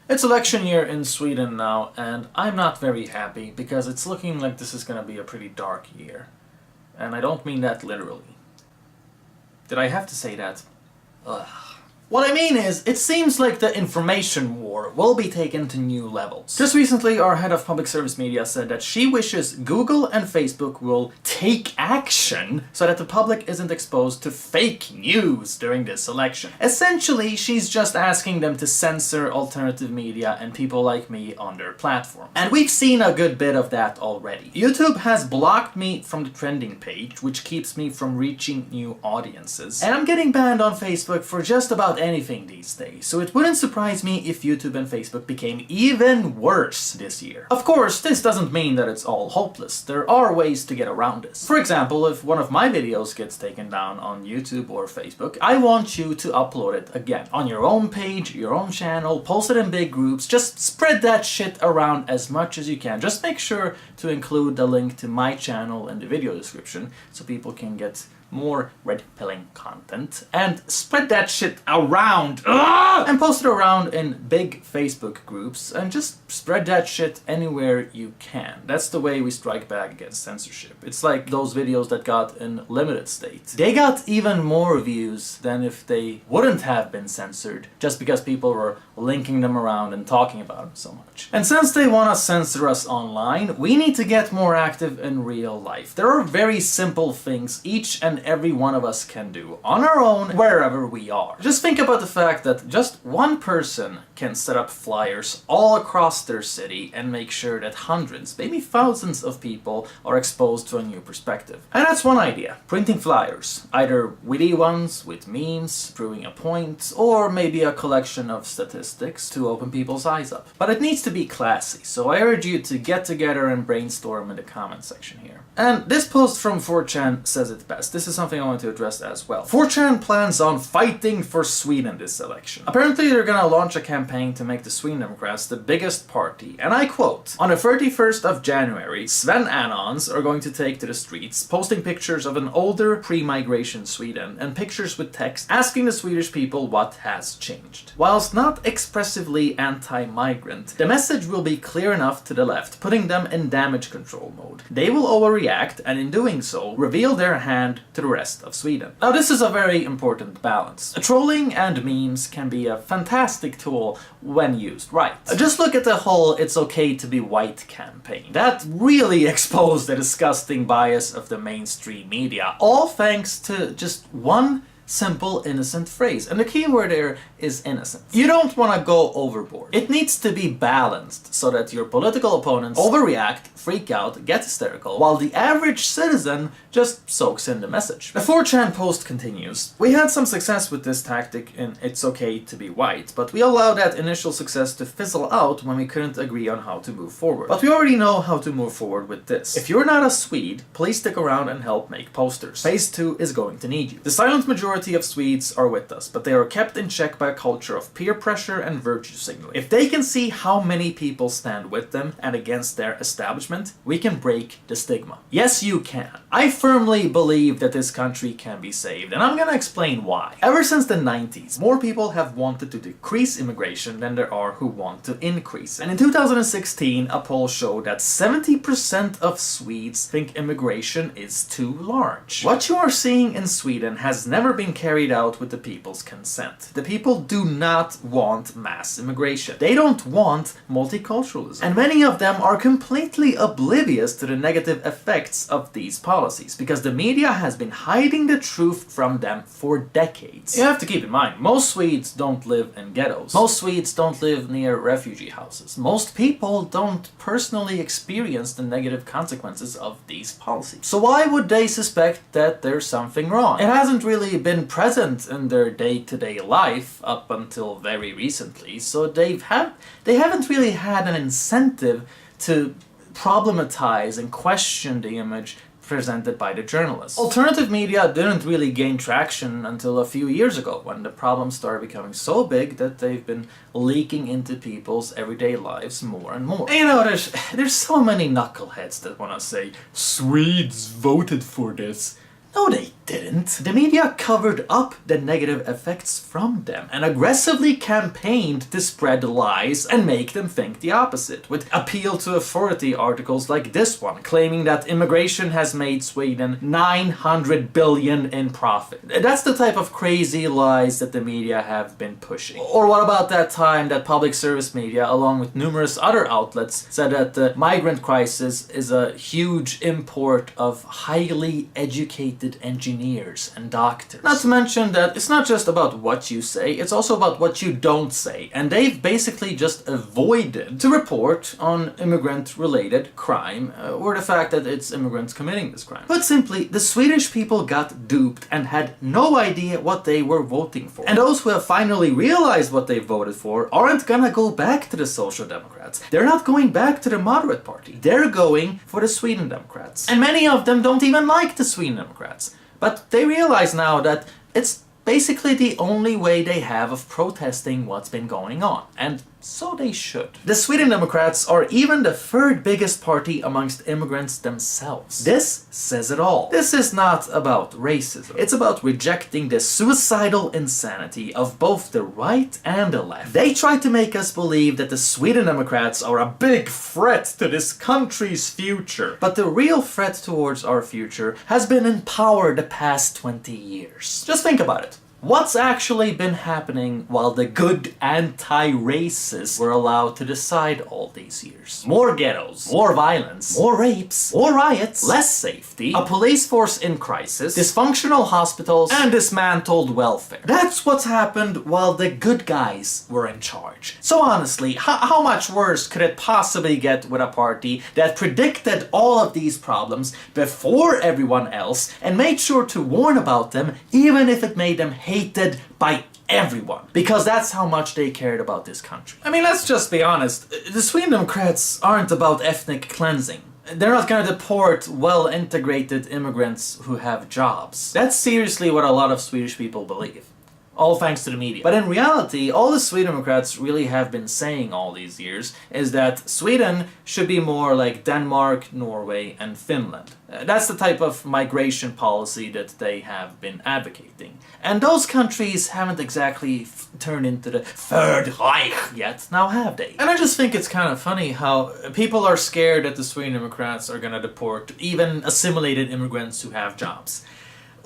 It's election year in Sweden now, and I'm not very happy because it's looking like this is gonna be a pretty dark year. And I don't mean that literally. Did I have to say that? Ugh. What I mean is, it seems like the information war will be taken to new levels. Just recently, our head of public service media said that she wishes Google and Facebook will take action so that the public isn't exposed to fake news during this election. Essentially, she's just asking them to censor alternative media and people like me on their platform. And we've seen a good bit of that already. YouTube has blocked me from the trending page, which keeps me from reaching new audiences. And I'm getting banned on Facebook for just about anything these days, so it wouldn't surprise me if YouTube and Facebook became even worse this year. Of course, this doesn't mean that it's all hopeless. There are ways to get around this. For example, if one of my videos gets taken down on YouTube or Facebook, I want you to upload it again. On your own page, your own channel, post it in big groups, just spread that shit around as much as you can. Just make sure to include the link to my channel in the video description so people can get more red-pilling content, and spread that shit around and post it around in big Facebook groups and just spread that shit anywhere you can. That's the way we strike back against censorship. It's like those videos that got in limited state. They got even more views than if they wouldn't have been censored, just because people were linking them around and talking about them so much. And since they want to censor us online, we need to get more active in real life. There are very simple things each and every one of us can do on our own wherever we are. Just think about the fact that just one person can set up flyers all across their city and make sure that hundreds, maybe thousands of people are exposed to a new perspective. And that's one idea. Printing flyers. Either witty ones with memes proving a point, or maybe a collection of statistics to open people's eyes up. But it needs to be classy, so I urge you to get together and brainstorm in the comment section here. And this post from 4chan says it best. This is something I want to address as well. 4chan plans on fighting for Sweden this election. Apparently they're gonna launch a campaign to make the Sweden Democrats the biggest party. And I quote, "On the 31st of January, Sven Anons are going to take to the streets, posting pictures of an older pre-migration Sweden and pictures with text asking the Swedish people what has changed." Whilst not expressively anti-migrant, the message will be clear enough to the left, putting them in damage control mode. They will overreact and in doing so, reveal their hand to the rest of Sweden. Now this is a very important balance. Trolling and memes can be a fantastic tool when used right. Just look at the whole "it's okay to be white" campaign. That really exposed the disgusting bias of the mainstream media, all thanks to just one simple, innocent phrase. And the key word there is innocent. You don't want to go overboard. It needs to be balanced so that your political opponents overreact, freak out, get hysterical, while the average citizen just soaks in the message. The 4chan post continues. "We had some success with this tactic in 'it's okay to be white', but we allowed that initial success to fizzle out when we couldn't agree on how to move forward. But we already know how to move forward with this. If you're not a Swede, please stick around and help make posters. Phase 2 is going to need you. The silent majority of Swedes are with us, but they are kept in check by a culture of peer pressure and virtue signaling. If they can see how many people stand with them and against their establishment, we can break the stigma. Yes, you can. I firmly believe that this country can be saved, and I'm gonna explain why. Ever since the 90s, more people have wanted to decrease immigration than there are who want to increase it. And in 2016, a poll showed that 70% of Swedes think immigration is too large. What you are seeing in Sweden has never been carried out with the people's consent. The people do not want mass immigration. They don't want multiculturalism. And many of them are completely oblivious to the negative effects of these policies, because the media has been hiding the truth from them for decades. You have to keep in mind, most Swedes don't live in ghettos. Most Swedes don't live near refugee houses. Most people don't personally experience the negative consequences of these policies. So why would they suspect that there's something wrong? It hasn't really been present in their day-to-day life up until very recently, so they haven't really had an incentive to problematize and question the image presented by the journalists. Alternative media didn't really gain traction until a few years ago, when the problem started becoming so big that they've been leaking into people's everyday lives more and more. And you know, there's so many knuckleheads that want to say, "Swedes voted for this." No, they didn't. The media covered up the negative effects from them and aggressively campaigned to spread lies and make them think the opposite, with appeal to authority articles like this one, claiming that immigration has made Sweden 900 billion in profit. That's the type of crazy lies that the media have been pushing. Or what about that time that public service media, along with numerous other outlets, said that the migrant crisis is a huge import of highly educated engineers and doctors. Not to mention that it's not just about what you say, it's also about what you don't say. And they've basically just avoided to report on immigrant-related crime, or the fact that it's immigrants committing this crime. Put simply, the Swedish people got duped and had no idea what they were voting for. And those who have finally realized what they voted for aren't gonna go back to the Social Democrats. They're not going back to the moderate party. They're going for the Sweden Democrats. And many of them don't even like the Sweden Democrats. But they realize now that it's basically the only way they have of protesting what's been going on. And so they should. The Sweden Democrats are even the third biggest party amongst immigrants themselves. This says it all. This is not about racism. It's about rejecting the suicidal insanity of both the right and the left. They try to make us believe that the Sweden Democrats are a big threat to this country's future. But the real threat towards our future has been in power the past 20 years. Just think about it. What's actually been happening while the good anti-racists were allowed to decide all these years? More ghettos, more violence, more rapes, more riots, less safety, a police force in crisis, dysfunctional hospitals, and dismantled welfare. That's what's happened while the good guys were in charge. So honestly, how much worse could it possibly get with a party that predicted all of these problems before everyone else and made sure to warn about them even if it made them hated by everyone, because that's how much they cared about this country. I mean, let's just be honest. The Sweden Democrats aren't about ethnic cleansing. They're not gonna deport well-integrated immigrants who have jobs. That's seriously what a lot of Swedish people believe. All thanks to the media. But in reality, all the Sweden Democrats really have been saying all these years is that Sweden should be more like Denmark, Norway, and Finland. That's the type of migration policy that they have been advocating. And those countries haven't exactly turned into the Third Reich yet, now have they? And I just think it's kind of funny how people are scared that the Sweden Democrats are gonna deport even assimilated immigrants who have jobs,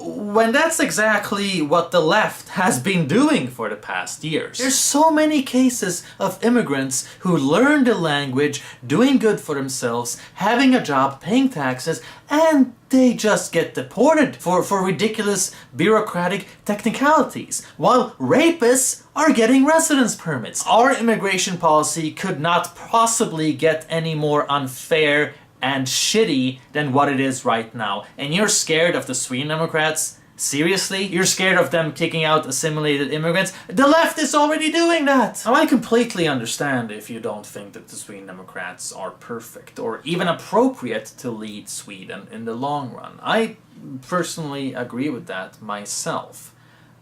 when that's exactly what the left has been doing for the past years. There's so many cases of immigrants who learn the language, doing good for themselves, having a job, paying taxes, and they just get deported for ridiculous bureaucratic technicalities, while rapists are getting residence permits. Our immigration policy could not possibly get any more unfair and shitty than what it is right now. And you're scared of the Sweden Democrats? Seriously? You're scared of them kicking out assimilated immigrants? The left is already doing that! Now, I completely understand if you don't think that the Sweden Democrats are perfect or even appropriate to lead Sweden in the long run. I personally agree with that myself.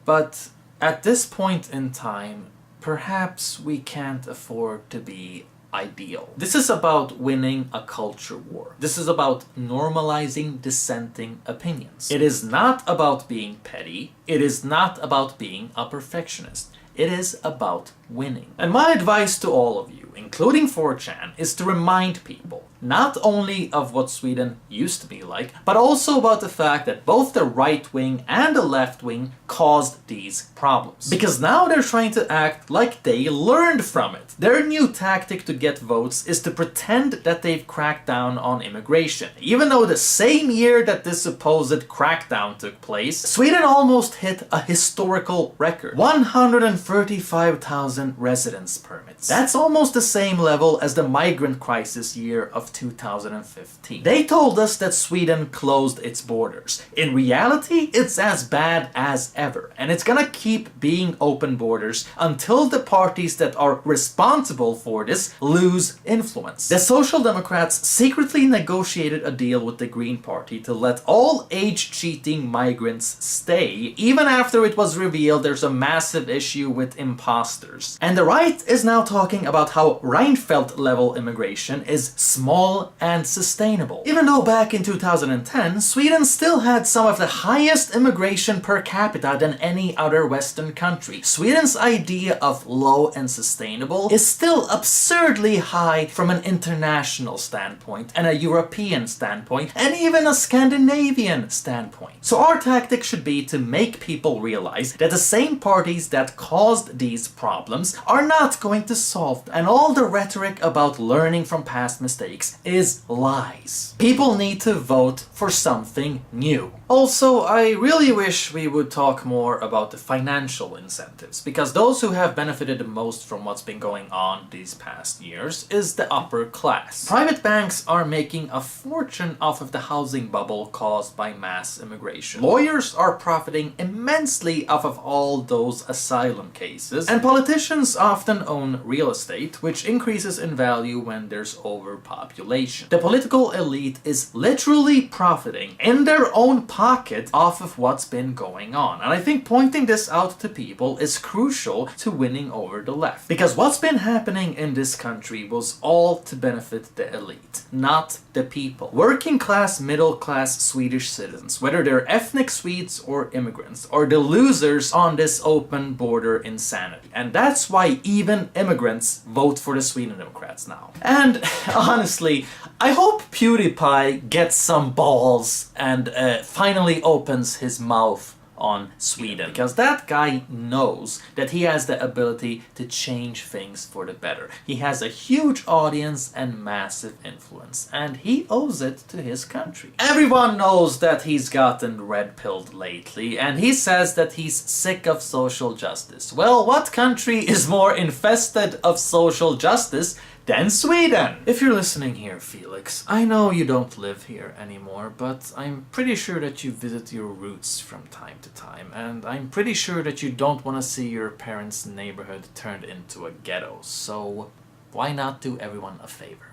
But at this point in time, perhaps we can't afford to be ideal. This is about winning a culture war. This is about normalizing dissenting opinions. It is not about being petty. It is not about being a perfectionist. It is about winning. And my advice to all of you, including 4chan, is to remind people not only of what Sweden used to be like, but also about the fact that both the right wing and the left wing caused these problems. Because now they're trying to act like they learned from it. Their new tactic to get votes is to pretend that they've cracked down on immigration. Even though the same year that this supposed crackdown took place, Sweden almost hit a historical record. 135,000 residence permits. That's almost the same level as the migrant crisis year of 2015. They told us that Sweden closed its borders. In reality, it's as bad as ever, and it's gonna keep being open borders until the parties that are responsible for this lose influence. The Social Democrats secretly negotiated a deal with the Green Party to let all age-cheating migrants stay, even after it was revealed there's a massive issue with imposters. And the right is now talking about how Reinfeldt-level immigration is small small and sustainable. Even though back in 2010, Sweden still had some of the highest immigration per capita than any other Western country, Sweden's idea of low and sustainable is still absurdly high from an international standpoint, and a European standpoint, and even a Scandinavian standpoint. So our tactic should be to make people realize that the same parties that caused these problems are not going to solve them, and all the rhetoric about learning from past mistakes is lies. People need to vote for something new. Also, I really wish we would talk more about the financial incentives, because those who have benefited the most from what's been going on these past years is the upper class. Private banks are making a fortune off of the housing bubble caused by mass immigration. Lawyers are profiting immensely off of all those asylum cases, and politicians often own real estate, which increases in value when there's overpopulation. The political elite is literally profiting in their own pocket off of what's been going on, and I think pointing this out to people is crucial to winning over the left, because what's been happening in this country was all to benefit the elite, not the people. Working class, middle class Swedish citizens, whether they're ethnic Swedes or immigrants, are the losers on this open border insanity, and that's why even immigrants vote for the Sweden Democrats now. And honestly, I hope PewDiePie gets some balls and finally opens his mouth on Sweden, because that guy knows that he has the ability to change things for the better. He has a huge audience and massive influence, and he owes it to his country. Everyone knows that he's gotten red-pilled lately, and he says that he's sick of social justice. Well, what country is more infested of social justice than Sweden? If you're listening here, Felix, I know you don't live here anymore, but I'm pretty sure that you visit your roots from time to time, and I'm pretty sure that you don't want to see your parents' neighborhood turned into a ghetto, so why not do everyone a favor?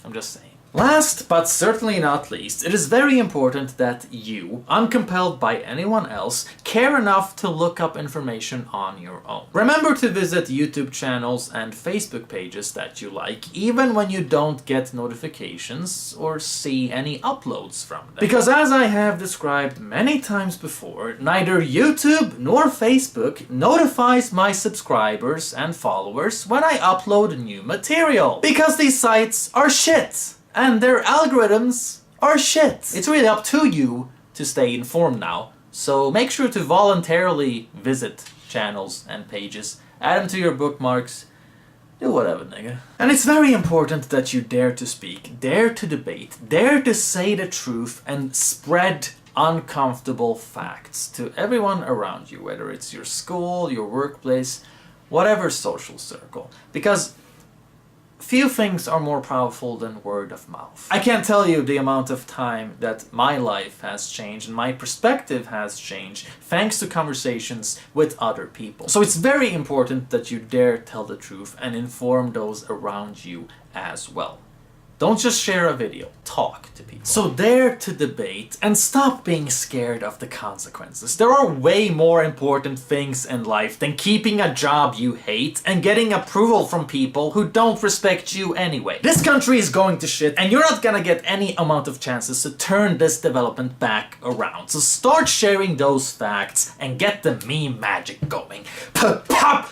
I'm just saying. Last, but certainly not least, it is very important that you, uncompelled by anyone else, care enough to look up information on your own. Remember to visit YouTube channels and Facebook pages that you like, even when you don't get notifications or see any uploads from them. Because as I have described many times before, neither YouTube nor Facebook notifies my subscribers and followers when I upload new material. Because these sites are shit! And their algorithms are shit. It's really up to you to stay informed now, so make sure to voluntarily visit channels and pages, add them to your bookmarks, do whatever, nigga. And it's very important that you dare to speak, dare to debate, dare to say the truth and spread uncomfortable facts to everyone around you, whether it's your school, your workplace, whatever social circle. Because few things are more powerful than word of mouth. I can't tell you the amount of time that my life has changed and my perspective has changed thanks to conversations with other people. So it's very important that you dare tell the truth and inform those around you as well. Don't just share a video, talk to people. So dare to debate and stop being scared of the consequences. There are way more important things in life than keeping a job you hate and getting approval from people who don't respect you anyway. This country is going to shit, and you're not gonna get any amount of chances to turn this development back around. So start sharing those facts and get the meme magic going. Pop!